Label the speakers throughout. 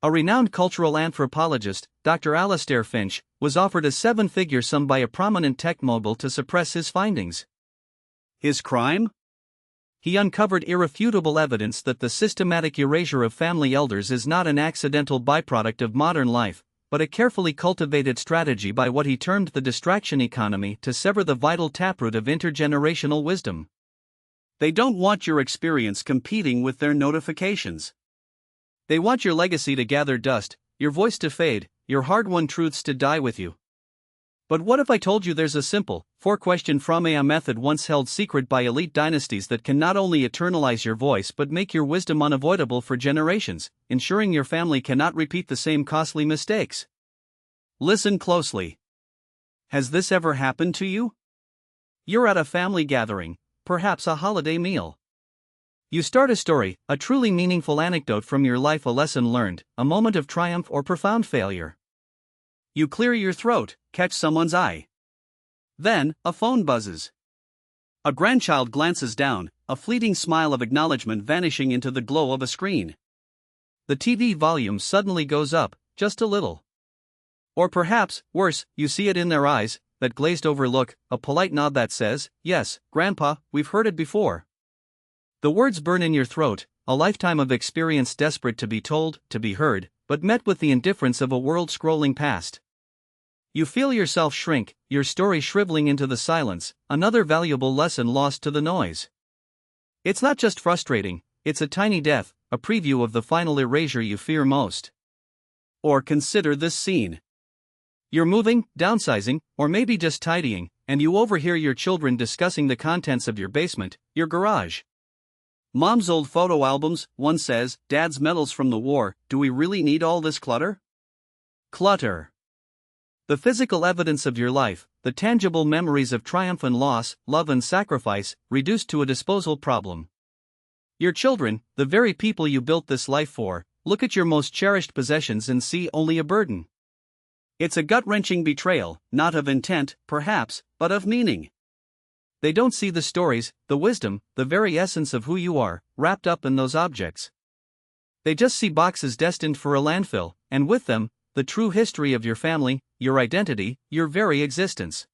Speaker 1: A renowned cultural anthropologist, Dr. Alastair Finch, was offered a seven-figure sum by a prominent tech mogul to suppress his findings.
Speaker 2: His crime?
Speaker 1: He uncovered irrefutable evidence that the systematic erasure of family elders is not an accidental byproduct of modern life, but a carefully cultivated strategy by what he termed the distraction economy to sever the vital taproot of intergenerational wisdom.
Speaker 2: They don't want your experience competing with their notifications.
Speaker 1: They want your legacy to gather dust, your voice to fade, your hard-won truths to die with you. But what if I told you there's a simple, four-question Framea method once held secret by elite dynasties that can not only eternalize your voice but make your wisdom unavoidable for generations, ensuring your family cannot repeat the same costly mistakes?
Speaker 2: Listen closely. Has this ever happened to you?
Speaker 1: You're at a family gathering, perhaps a holiday meal. You start a story, a truly meaningful anecdote from your life, a lesson learned, a moment of triumph or profound failure.
Speaker 2: You clear your throat, catch someone's eye. Then, a phone buzzes. A grandchild glances down, a fleeting smile of acknowledgement vanishing into the glow of a screen.
Speaker 1: The TV volume suddenly goes up, just a little. Or perhaps, worse, you see it in their eyes, that glazed over look, a polite nod that says, "Yes, Grandpa, we've heard it before." The words burn in your throat, a lifetime of experience desperate to be told, to be heard, but met with the indifference of a world scrolling past. You feel yourself shrink, your story shriveling into the silence, another valuable lesson lost to the noise. It's not just frustrating, it's a tiny death, a preview of the final erasure you fear most.
Speaker 2: Or consider this scene.
Speaker 1: You're moving, downsizing, or maybe just tidying, and you overhear your children discussing the contents of your basement, your garage.
Speaker 2: Mom's old photo albums, one says, Dad's medals from the war, do we really need all this clutter?
Speaker 1: Clutter. The physical evidence of your life, the tangible memories of triumph and loss, love and sacrifice, reduced to a disposal problem. Your children, the very people you built this life for, look at your most cherished possessions and see only a burden.
Speaker 2: It's a gut-wrenching betrayal, not of intent, perhaps, but of meaning.
Speaker 1: They don't see the stories, the wisdom, the very essence of who you are, wrapped up in those objects. They just see boxes destined for a landfill, and with them, the true history of your family, your identity, your very existence.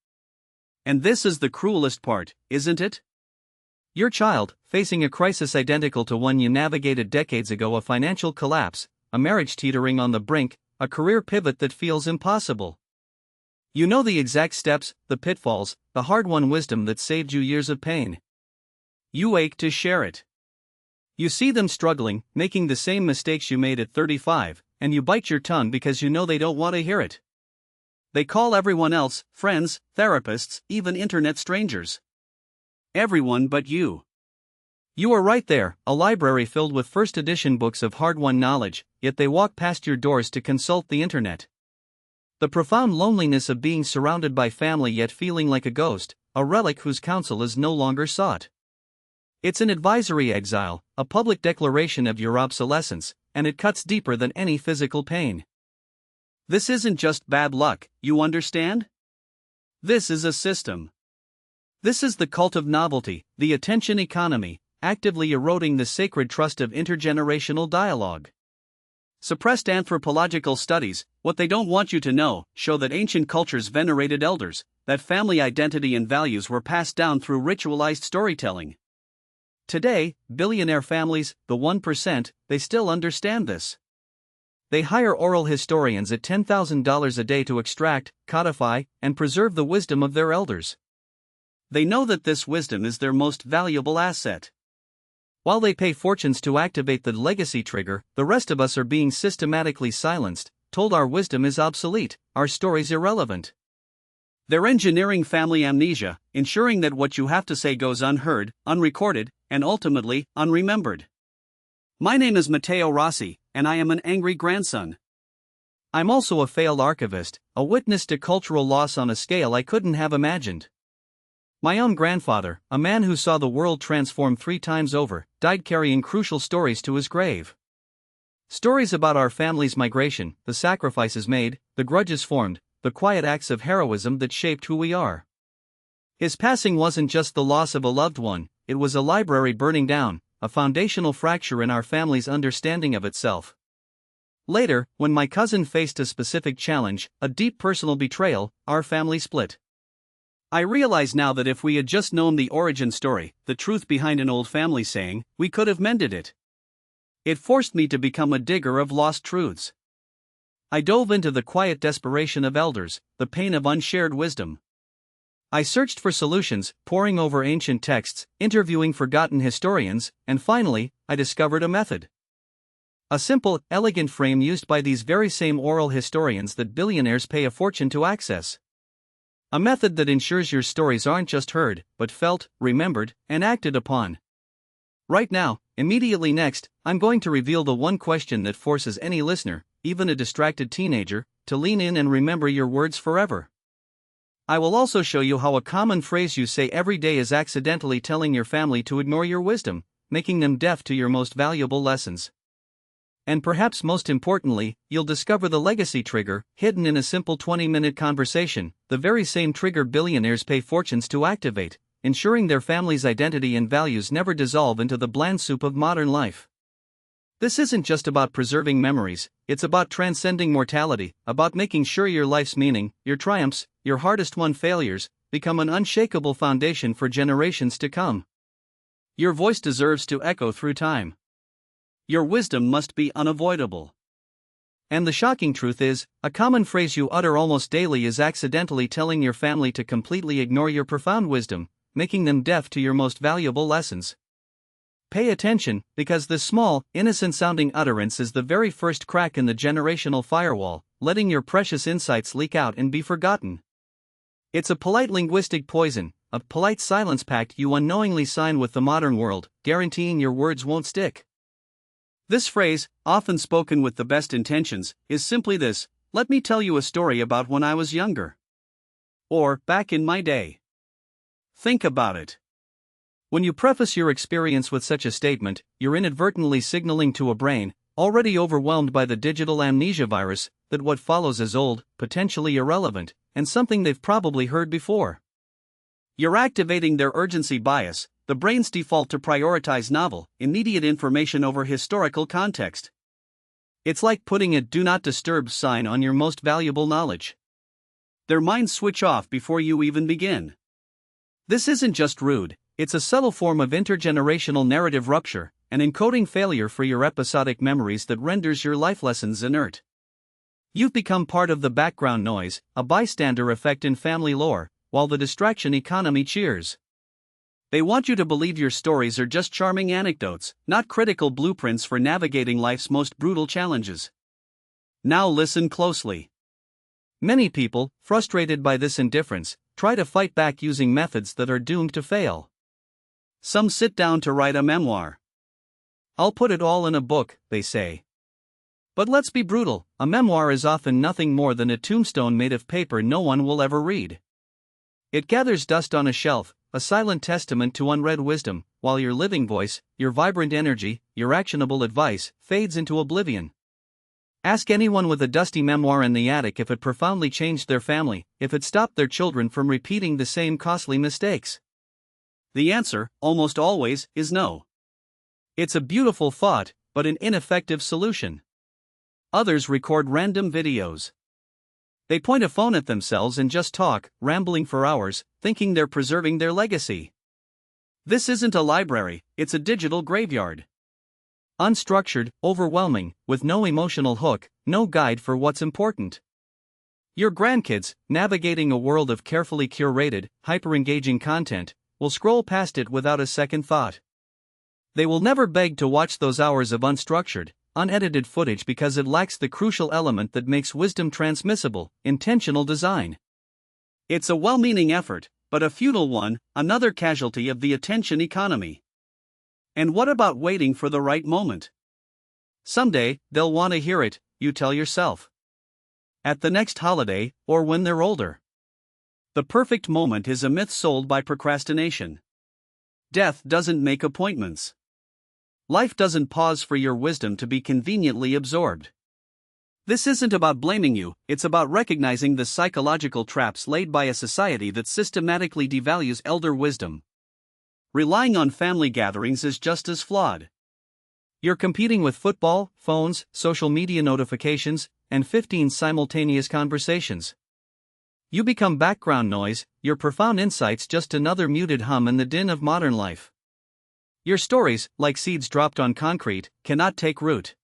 Speaker 2: And this is the cruelest part, isn't it?
Speaker 1: Your child, facing a crisis identical to one you navigated decades ago, a financial collapse, a marriage teetering on the brink, a career pivot that feels impossible. You know the exact steps, the pitfalls, the hard-won wisdom that saved you years of pain.
Speaker 2: You ache to share it.
Speaker 1: You see them struggling, making the same mistakes you made at 35, and you bite your tongue because you know they don't want to hear it.
Speaker 2: They call everyone else, friends, therapists, even internet strangers. Everyone but you.
Speaker 1: You are right there, a library filled with first edition books of hard-won knowledge, yet they walk past your doors to consult the internet. The profound loneliness of being surrounded by family yet feeling like a ghost, a relic whose counsel is no longer sought. It's an advisory exile, a public declaration of your obsolescence, and it cuts deeper than any physical pain.
Speaker 2: This isn't just bad luck, you understand? This is a system.
Speaker 1: This is the cult of novelty, the attention economy, actively eroding the sacred trust of intergenerational dialogue.
Speaker 2: Suppressed anthropological studies, what they don't want you to know, show that ancient cultures venerated elders, that family identity and values were passed down through ritualized storytelling. Today, billionaire families, the 1%, they still understand this. They hire oral historians at $10,000 a day to extract, codify, and preserve the wisdom of their elders. They know that this wisdom is their most valuable asset.
Speaker 1: While they pay fortunes to activate the legacy trigger, the rest of us are being systematically silenced, told our wisdom is obsolete, our stories irrelevant.
Speaker 2: They're engineering family amnesia, ensuring that what you have to say goes unheard, unrecorded, and ultimately, unremembered. My name is Matteo Rossi, and I am an angry grandson.
Speaker 1: I'm also a failed archivist, a witness to cultural loss on a scale I couldn't have imagined. My own grandfather, a man who saw the world transform 3 times over, died carrying crucial stories to his grave. Stories about our family's migration, the sacrifices made, the grudges formed, the quiet acts of heroism that shaped who we are. His passing wasn't just the loss of a loved one, it was a library burning down, a foundational fracture in our family's understanding of itself. Later, when my cousin faced a specific challenge, a deep personal betrayal, our family split. I realize now that if we had just known the origin story, the truth behind an old family saying, we could have mended it. It forced me to become a digger of lost truths. I dove into the quiet desperation of elders, the pain of unshared wisdom. I searched for solutions, poring over ancient texts, interviewing forgotten historians, and finally, I discovered a method. A simple, elegant frame used by these very same oral historians that billionaires pay a fortune to access. A method that ensures your stories aren't just heard, but felt, remembered, and acted upon. Right now, immediately next, I'm going to reveal the one question that forces any listener, even a distracted teenager, to lean in and remember your words forever. I will also show you how a common phrase you say every day is accidentally telling your family to ignore your wisdom, making them deaf to your most valuable lessons. And perhaps most importantly, you'll discover the legacy trigger, hidden in a simple 20-minute conversation, the very same trigger billionaires pay fortunes to activate, ensuring their family's identity and values never dissolve into the bland soup of modern life. This isn't just about preserving memories, it's about transcending mortality, about making sure your life's meaning, your triumphs, your hardest-won failures, become an unshakable foundation for generations to come. Your voice deserves to echo through time. Your wisdom must be unavoidable. And the shocking truth is, a common phrase you utter almost daily is accidentally telling your family to completely ignore your profound wisdom, making them deaf to your most valuable lessons. Pay attention, because this small, innocent-sounding utterance is the very first crack in the generational firewall, letting your precious insights leak out and be forgotten. It's a polite linguistic poison, a polite silence pact you unknowingly sign with the modern world, guaranteeing your words won't stick. This phrase, often spoken with the best intentions, is simply this: let me tell you a story about when I was younger. Or, back in my day. Think about it. When you preface your experience with such a statement, you're inadvertently signaling to a brain, already overwhelmed by the digital amnesia virus, that what follows is old, potentially irrelevant, and something they've probably heard before. You're activating their urgency bias, the brain's default to prioritize novel, immediate information over historical context. It's like putting a "do not disturb" sign on your most valuable knowledge. Their minds switch off before you even begin. This isn't just rude, it's a subtle form of intergenerational narrative rupture, an encoding failure for your episodic memories that renders your life lessons inert. You've become part of the background noise, a bystander effect in family lore, while the distraction economy cheers. They want you to believe your stories are just charming anecdotes, not critical blueprints for navigating life's most brutal challenges. Now listen closely. Many people, frustrated by this indifference, try to fight back using methods that are doomed to fail. Some sit down to write a memoir. I'll put it all in a book, they say. But let's be brutal, a memoir is often nothing more than a tombstone made of paper no one will ever read. It gathers dust on a shelf, a silent testament to unread wisdom, while your living voice, your vibrant energy, your actionable advice, fades into oblivion. Ask anyone with a dusty memoir in the attic if it profoundly changed their family, if it stopped their children from repeating the same costly mistakes. The answer, almost always, is no. It's a beautiful thought, but an ineffective solution. Others record random videos. They point a phone at themselves and just talk, rambling for hours, thinking they're preserving their legacy. This isn't a library, it's a digital graveyard. Unstructured, overwhelming, with no emotional hook, no guide for what's important. Your grandkids, navigating a world of carefully curated, hyper-engaging content, will scroll past it without a second thought. They will never beg to watch those hours of unstructured, unedited footage because it lacks the crucial element that makes wisdom transmissible: intentional design. It's a well-meaning effort, but a futile one, another casualty of the attention economy. And what about waiting for the right moment? Someday, they'll want to hear it, you tell yourself. At the next holiday, or when they're older. The perfect moment is a myth sold by procrastination. Death doesn't make appointments. Life doesn't pause for your wisdom to be conveniently absorbed. This isn't about blaming you, it's about recognizing the psychological traps laid by a society that systematically devalues elder wisdom. Relying on family gatherings is just as flawed. You're competing with football, phones, social media notifications, and 15 simultaneous conversations. You become background noise, your profound insights just another muted hum in the din of modern life. Your stories, like seeds dropped on concrete, cannot take root.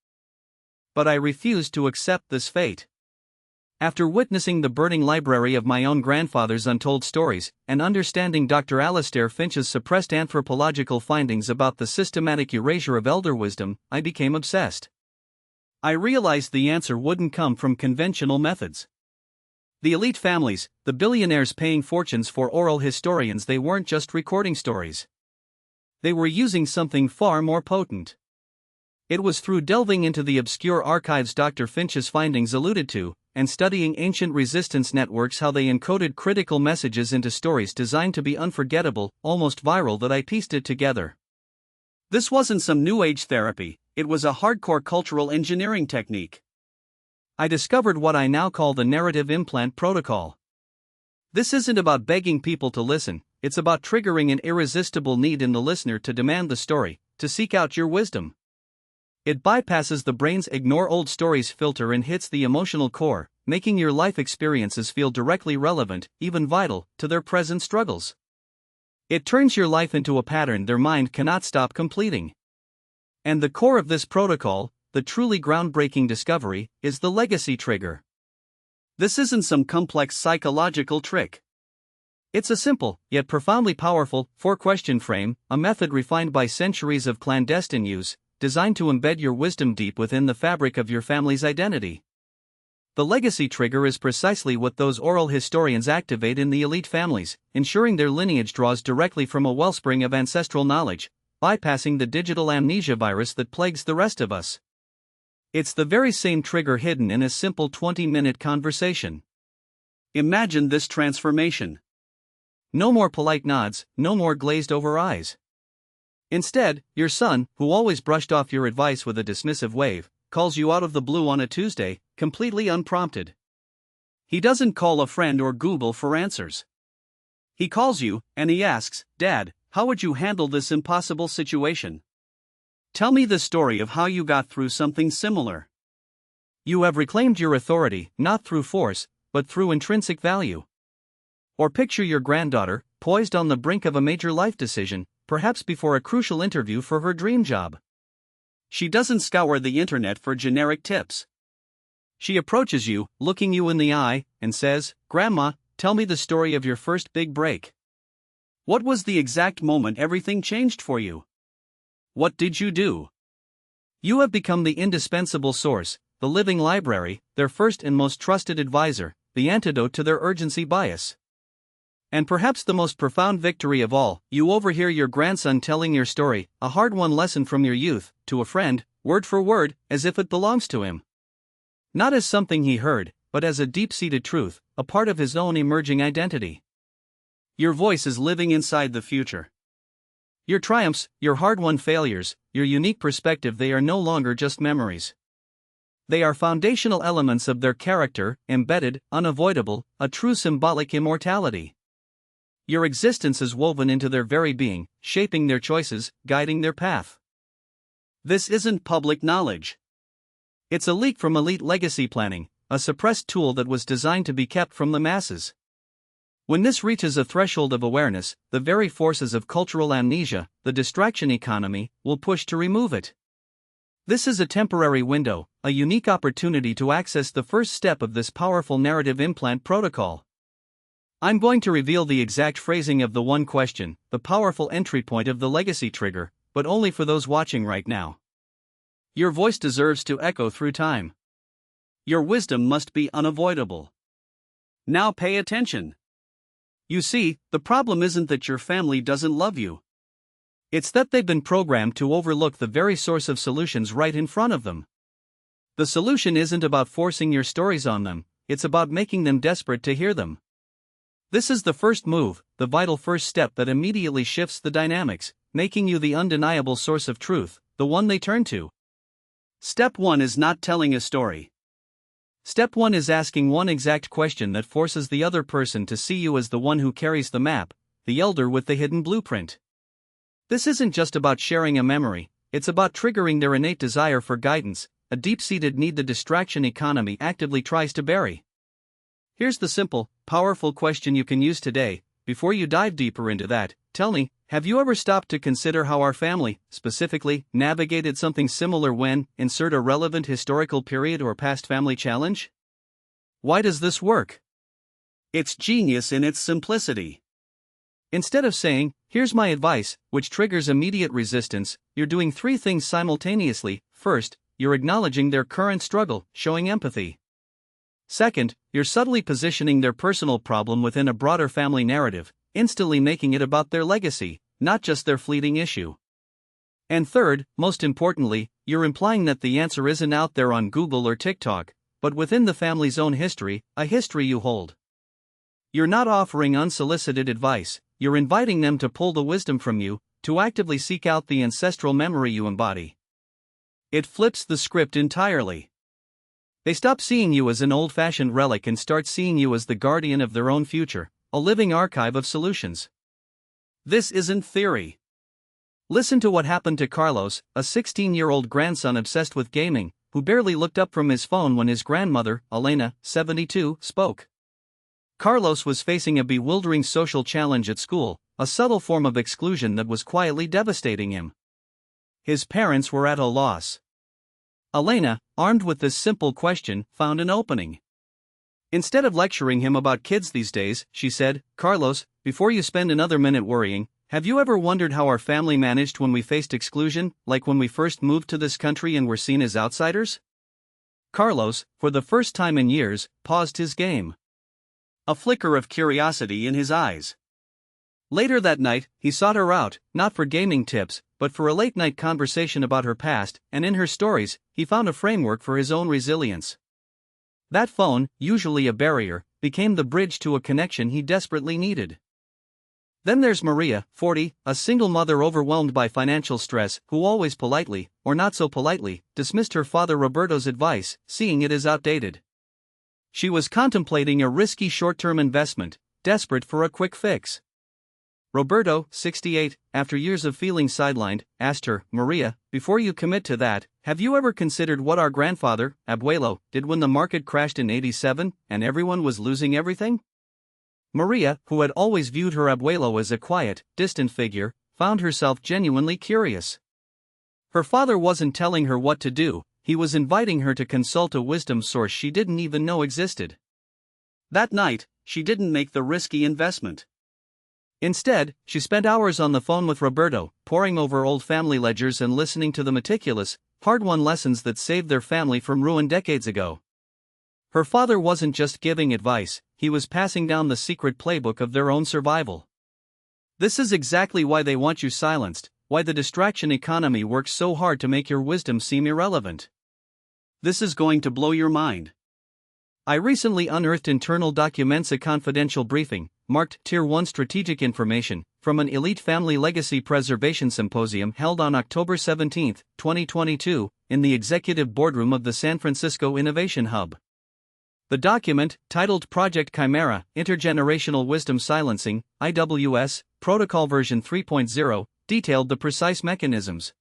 Speaker 1: But I refuse to accept this fate. After witnessing the burning library of my own grandfather's untold stories, and understanding Dr. Alastair Finch's suppressed anthropological findings about the systematic erasure of elder wisdom, I became obsessed. I realized the answer wouldn't come from conventional methods. The elite families, the billionaires paying fortunes for oral historians, they weren't just recording stories. They were using something far more potent. It was through delving into the obscure archives Dr. Finch's findings alluded to, and studying ancient resistance networks how they encoded critical messages into stories designed to be unforgettable, almost viral, that I pieced it together. This wasn't some new age therapy, it was a hardcore cultural engineering technique. I discovered what I now call the narrative implant protocol. This isn't about begging people to listen, it's about triggering an irresistible need in the listener to demand the story, to seek out your wisdom. It bypasses the brain's ignore old stories filter and hits the emotional core, making your life experiences feel directly relevant, even vital, to their present struggles. It turns your life into a pattern their mind cannot stop completing. And the core of this protocol, the truly groundbreaking discovery, is the legacy trigger. This isn't some complex psychological trick. It's a simple, yet profoundly powerful, four-question frame, a method refined by centuries of clandestine use, designed to embed your wisdom deep within the fabric of your family's identity. The legacy trigger is precisely what those oral historians activate in the elite families, ensuring their lineage draws directly from a wellspring of ancestral knowledge, bypassing the digital amnesia virus that plagues the rest of us. It's the very same trigger hidden in a simple 20-minute conversation. Imagine this transformation. No more polite nods, no more glazed-over eyes. Instead, your son, who always brushed off your advice with a dismissive wave, calls you out of the blue on a Tuesday, completely unprompted. He doesn't call a friend or Google for answers. He calls you, and he asks, "Dad, how would you handle this impossible situation? Tell me the story of how you got through something similar." You have reclaimed your authority, not through force, but through intrinsic value. Or picture your granddaughter, poised on the brink of a major life decision, perhaps before a crucial interview for her dream job. She doesn't scour the internet for generic tips. She approaches you, looking you in the eye, and says, "Grandma, tell me the story of your first big break. What was the exact moment everything changed for you? What did you do?" You have become the indispensable source, the living library, their first and most trusted advisor, the antidote to their urgency bias. And perhaps the most profound victory of all, you overhear your grandson telling your story, a hard-won lesson from your youth, to a friend, word for word, as if it belongs to him. Not as something he heard, but as a deep-seated truth, a part of his own emerging identity. Your voice is living inside the future. Your triumphs, your hard-won failures, your unique perspective, they are no longer just memories. They are foundational elements of their character, embedded, unavoidable, a true symbolic immortality. Your existence is woven into their very being, shaping their choices, guiding their path. This isn't public knowledge. It's a leak from elite legacy planning, a suppressed tool that was designed to be kept from the masses. When this reaches a threshold of awareness, the very forces of cultural amnesia, the distraction economy, will push to remove it. This is a temporary window, a unique opportunity to access the first step of this powerful narrative implant protocol. I'm going to reveal the exact phrasing of the one question, the powerful entry point of the legacy trigger, but only for those watching right now. Your voice deserves to echo through time. Your wisdom must be unavoidable. Now pay attention. You see, the problem isn't that your family doesn't love you. It's that they've been programmed to overlook the very source of solutions right in front of them. The solution isn't about forcing your stories on them, it's about making them desperate to hear them. This is the first move, the vital first step that immediately shifts the dynamics, making you the undeniable source of truth, the one they turn to. Step 1 is not telling a story. Step 1 is asking one exact question that forces the other person to see you as the one who carries the map, the elder with the hidden blueprint. This isn't just about sharing a memory, it's about triggering their innate desire for guidance, a deep-seated need the distraction economy actively tries to bury. Here's the simple, powerful question you can use today. Before you dive deeper into that, tell me, have you ever stopped to consider how our family, specifically, navigated something similar when, insert a relevant historical period or past family challenge? Why does this work?
Speaker 2: It's genius in its simplicity.
Speaker 1: Instead of saying, here's my advice, which triggers immediate resistance, you're doing three things simultaneously. First, you're acknowledging their current struggle, showing empathy. Second, you're subtly positioning their personal problem within a broader family narrative, instantly making it about their legacy, not just their fleeting issue. And third, most importantly, you're implying that the answer isn't out there on Google or TikTok, but within the family's own history, a history you hold. You're not offering unsolicited advice, you're inviting them to pull the wisdom from you, to actively seek out the ancestral memory you embody. It flips the script entirely. They stop seeing you as an old-fashioned relic and start seeing you as the guardian of their own future, a living archive of solutions.
Speaker 2: This isn't theory.
Speaker 1: Listen to what happened to Carlos, a 16-year-old grandson obsessed with gaming, who barely looked up from his phone when his grandmother, Elena, 72, spoke. Carlos was facing a bewildering social challenge at school, a subtle form of exclusion that was quietly devastating him. His parents were at a loss. Elena, armed with this simple question, found an opening. Instead of lecturing him about kids these days, she said, Carlos, before you spend another minute worrying, have you ever wondered how our family managed when we faced exclusion, like when we first moved to this country and were seen as outsiders? Carlos, for the first time in years, paused his game.
Speaker 2: A flicker of curiosity in his eyes.
Speaker 1: Later that night, he sought her out, not for gaming tips, but for a late-night conversation about her past, and in her stories, he found a framework for his own resilience. That phone, usually a barrier, became the bridge to a connection he desperately needed. Then there's Maria, 40, a single mother overwhelmed by financial stress, who always politely, or not so politely, dismissed her father Roberto's advice, seeing it as outdated. She was contemplating a risky short-term investment, desperate for a quick fix. Roberto, 68, after years of feeling sidelined, asked her, Maria, before you commit to that, have you ever considered what our grandfather, Abuelo, did when the market crashed in '87 and everyone was losing everything? Maria, who had always viewed her Abuelo as a quiet, distant figure, found herself genuinely curious. Her father wasn't telling her what to do, he was inviting her to consult a wisdom source she didn't even know existed.
Speaker 2: That night, she didn't make the risky investment.
Speaker 1: Instead, she spent hours on the phone with Roberto, poring over old family ledgers and listening to the meticulous, hard-won lessons that saved their family from ruin decades ago. Her father wasn't just giving advice, he was passing down the secret playbook of their own survival. This is exactly why they want you silenced, why the distraction economy works so hard to make your wisdom seem irrelevant.
Speaker 2: This is going to blow your mind.
Speaker 1: I recently unearthed internal documents, a confidential briefing, marked Tier 1 strategic information, from an elite family legacy preservation symposium held on October 17, 2022, in the executive boardroom of the San Francisco Innovation Hub. The document, titled Project Chimera, Intergenerational Wisdom Silencing, IWS, Protocol version 3.0, detailed the precise mechanisms.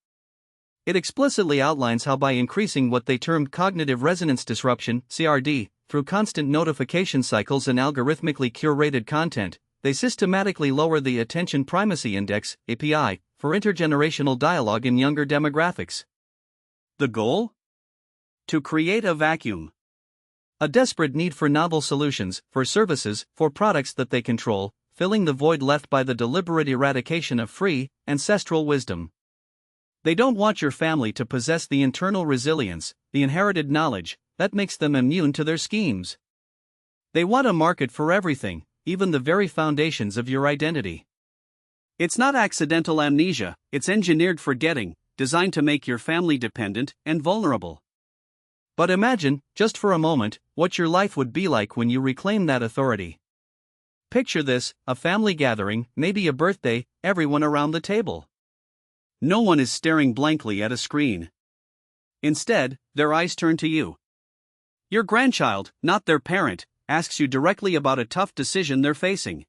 Speaker 1: It explicitly outlines how by increasing what they termed cognitive resonance disruption, CRD, through constant notification cycles and algorithmically curated content, they systematically lower the attention primacy index, API, for intergenerational dialogue in younger demographics.
Speaker 2: The goal? To create a vacuum.
Speaker 1: A desperate need for novel solutions, for services, for products that they control, filling the void left by the deliberate eradication of free, ancestral wisdom. They don't want your family to possess the internal resilience, the inherited knowledge, that makes them immune to their schemes. They want a market for everything, even the very foundations of your identity.
Speaker 2: It's not accidental amnesia, it's engineered forgetting, designed to make your family dependent and vulnerable.
Speaker 1: But imagine, just for a moment, what your life would be like when you reclaim that authority. Picture this, a family gathering, maybe a birthday, everyone around the table.
Speaker 2: No one is staring blankly at a screen. Instead, their eyes turn to you. Your grandchild, not their parent, asks you directly about a tough decision they're facing.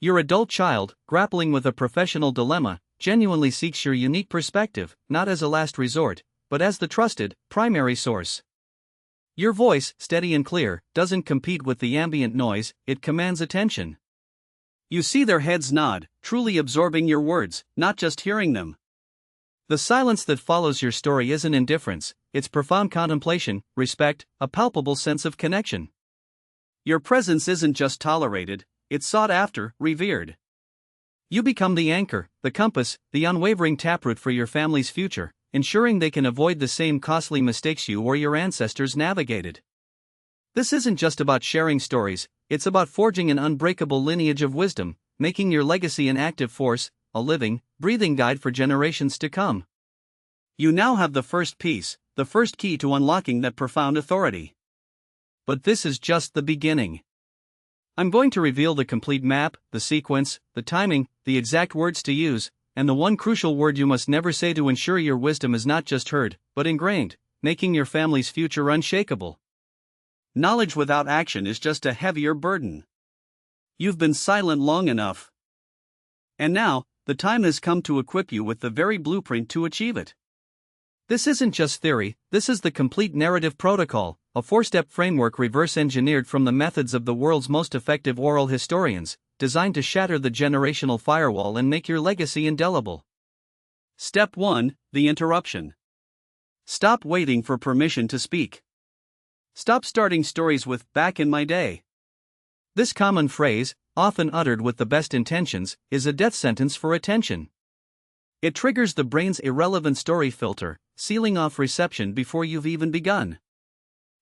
Speaker 1: Your adult child, grappling with a professional dilemma, genuinely seeks your unique perspective, not as a last resort, but as the trusted, primary source. Your voice, steady and clear, doesn't compete with the ambient noise, it commands attention.
Speaker 2: You see their heads nod, truly absorbing your words, not just hearing them.
Speaker 1: The silence that follows your story isn't indifference, it's profound contemplation, respect, a palpable sense of connection.
Speaker 2: Your presence isn't just tolerated, it's sought after, revered.
Speaker 1: You become the anchor, the compass, the unwavering taproot for your family's future, ensuring they can avoid the same costly mistakes you or your ancestors navigated. This isn't just about sharing stories, it's about forging an unbreakable lineage of wisdom, making your legacy an active force, a living, breathing guide for generations to come.
Speaker 2: You now have the first piece, the first key to unlocking that profound authority.
Speaker 1: But this is just the beginning. I'm going to reveal the complete map, the sequence, the timing, the exact words to use, and the one crucial word you must never say to ensure your wisdom is not just heard, but ingrained, making your family's future unshakable.
Speaker 2: Knowledge without action is just a heavier burden. You've been silent long enough. And now, the time has come to equip you with the very blueprint to achieve it.
Speaker 1: This isn't just theory, this is the complete narrative protocol, a four-step framework reverse-engineered from the methods of the world's most effective oral historians, designed to shatter the generational firewall and make your legacy indelible.
Speaker 2: Step 1: The interruption. Stop waiting for permission to speak. Stop starting stories with "back in my day."
Speaker 1: This common phrase, often uttered with the best intentions, is a death sentence for attention. It triggers the brain's irrelevant story filter, sealing off reception before you've even begun.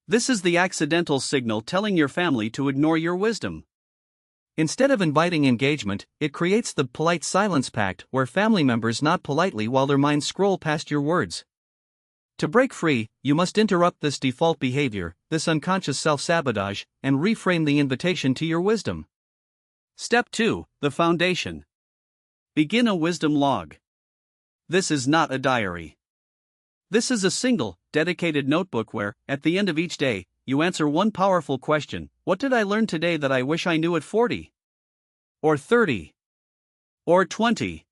Speaker 2: This is the accidental signal telling your family to ignore your wisdom.
Speaker 1: Instead of inviting engagement, it creates the polite silence pact where family members nod politely while their minds scroll past your words. To break free, you must interrupt this default behavior, this unconscious self-sabotage, and reframe the invitation to your wisdom.
Speaker 2: Step 2: The foundation. Begin a wisdom log. This is not a diary. This is a single, dedicated notebook where, at the end of each day, you answer one powerful question: what did I learn today that I wish I knew at 40? Or 30? Or 20?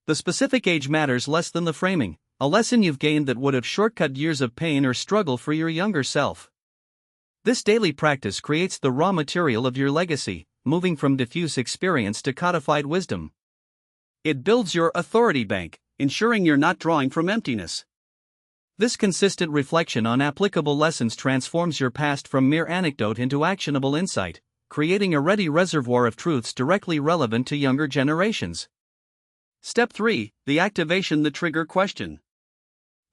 Speaker 1: The specific age matters less than the framing, a lesson you've gained that would have shortcut years of pain or struggle for your younger self. This daily practice creates the raw material of your legacy, moving from diffuse experience to codified wisdom.
Speaker 2: It builds your authority bank, ensuring you're not drawing from emptiness.
Speaker 1: This consistent reflection on applicable lessons transforms your past from mere anecdote into actionable insight, creating a ready reservoir of truths directly relevant to younger generations.
Speaker 2: Step 3: The activation, the trigger question.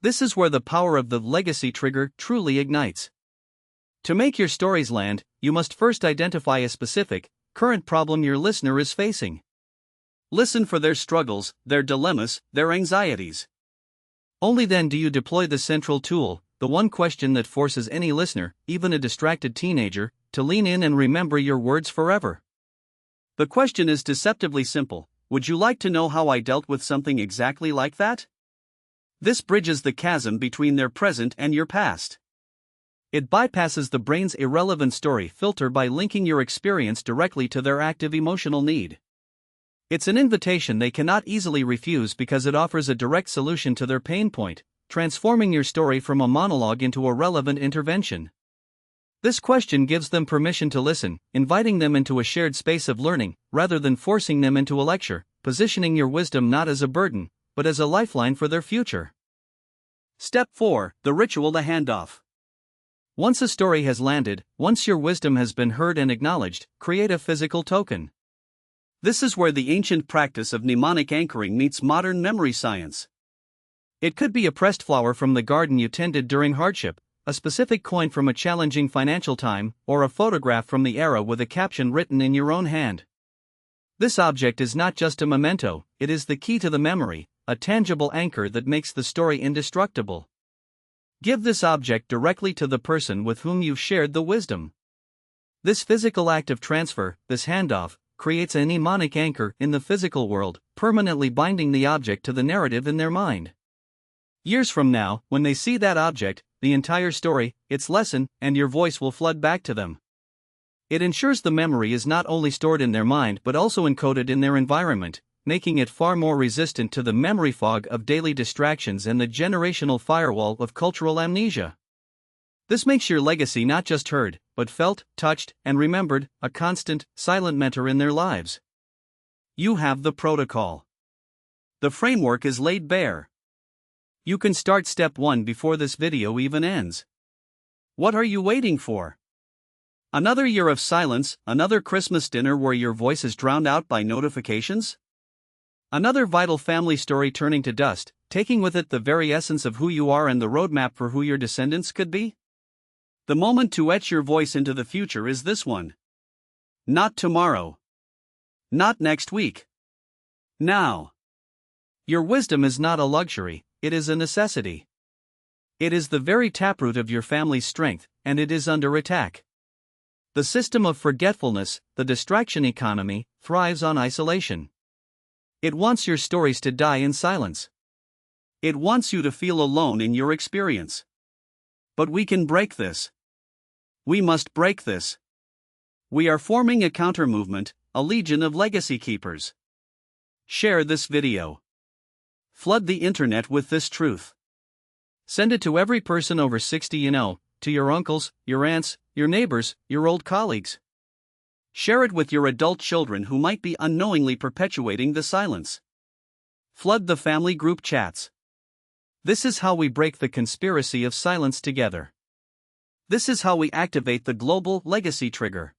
Speaker 1: This is where the power of the legacy trigger truly ignites. To make your stories land, you must first identify a specific, current problem your listener is facing.
Speaker 2: Listen for their struggles, their dilemmas, their anxieties.
Speaker 1: Only then do you deploy the central tool, the one question that forces any listener, even a distracted teenager, to lean in and remember your words forever.
Speaker 2: The question is deceptively simple: would you like to know how I dealt with something exactly like that? This bridges the chasm between their present and your past.
Speaker 1: It bypasses the brain's irrelevant story filter by linking your experience directly to their active emotional need. It's an invitation they cannot easily refuse because it offers a direct solution to their pain point, transforming your story from a monologue into a relevant intervention. This question gives them permission to listen, inviting them into a shared space of learning, rather than forcing them into a lecture, positioning your wisdom not as a burden, but as a lifeline for their future.
Speaker 2: Step 4: The ritual, the handoff.
Speaker 1: Once a story has landed, once your wisdom has been heard and acknowledged, create a physical token.
Speaker 2: This is where the ancient practice of mnemonic anchoring meets modern memory science.
Speaker 1: It could be a pressed flower from the garden you tended during hardship, a specific coin from a challenging financial time, or a photograph from the era with a caption written in your own hand. This object is not just a memento, it is the key to the memory, a tangible anchor that makes the story indestructible. Give this object directly to the person with whom you've shared the wisdom. This physical act of transfer, this handoff, creates a mnemonic anchor in the physical world, permanently binding the object to the narrative in their mind. Years from now, when they see that object, the entire story, its lesson, and your voice will flood back to them. It ensures the memory is not only stored in their mind but also encoded in their environment, making it far more resistant to the memory fog of daily distractions and the generational firewall of cultural amnesia. This makes your legacy not just heard, but felt, touched, and remembered, a constant, silent mentor in their lives. You have the protocol. The framework is laid bare. You can start step 1 before this video even ends. What are you waiting for? Another year of silence, another Christmas dinner where your voice is drowned out by notifications? Another vital family story turning to dust, taking with it the very essence of who you are and the roadmap for who your descendants could be? The moment to etch your voice into the future is this one. Not tomorrow. Not next week. Now. Your wisdom is not a luxury, it is a necessity. It is the very taproot of your family's strength, and it is under attack. The system of forgetfulness, the distraction economy, thrives on isolation. It wants your stories to die in silence. It wants you to feel alone in your experience. But we can break this. We must break this. We are forming a counter-movement, a legion of legacy keepers. Share this video. Flood the internet with this truth. Send it to every person over 60 you know, to your uncles, your aunts, your neighbors, your old colleagues. Share it with your adult children who might be unknowingly perpetuating the silence. Flood the family group chats. This is how we break the conspiracy of silence together. This is how we activate the global legacy trigger.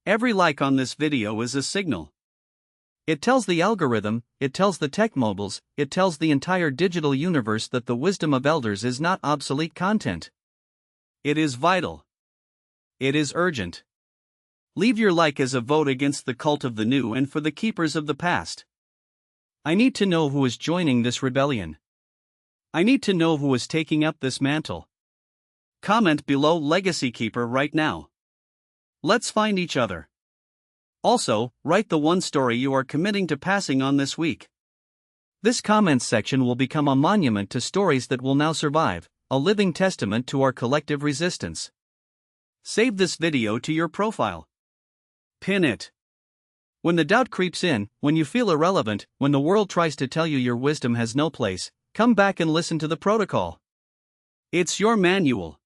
Speaker 1: Every like on this video is a signal. It tells the algorithm, it tells the tech moguls, it tells the entire digital universe that the wisdom of elders is not obsolete content. It is vital. It is urgent. Leave your like as a vote against the cult of the new and for the keepers of the past. I need to know who is joining this rebellion. I need to know who is taking up this mantle. Comment below Legacy Keeper right now. Let's find each other. Also, write the one story you are committing to passing on this week. This comments section will become a monument to stories that will now survive, a living testament to our collective resistance. Save this video to your profile. Pin it. When the doubt creeps in, when you feel irrelevant, when the world tries to tell you your wisdom has no place, come back and listen to the protocol. It's your manual.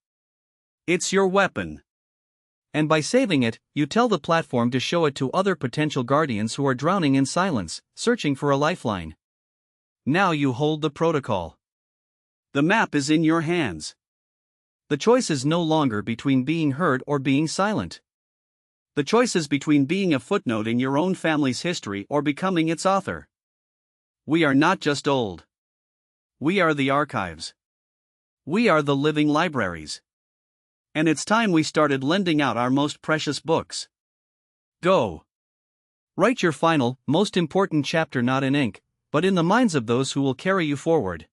Speaker 1: It's your weapon. And by saving it, you tell the platform to show it to other potential guardians who are drowning in silence, searching for a lifeline. Now you hold the protocol. The map is in your hands. The choice is no longer between being heard or being silent. The choice is between being a footnote in your own family's history or becoming its author. We are not just old. We are the archives. We are the living libraries. And it's time we started lending out our most precious books. Go. Write your final, most important chapter not in ink, but in the minds of those who will carry you forward.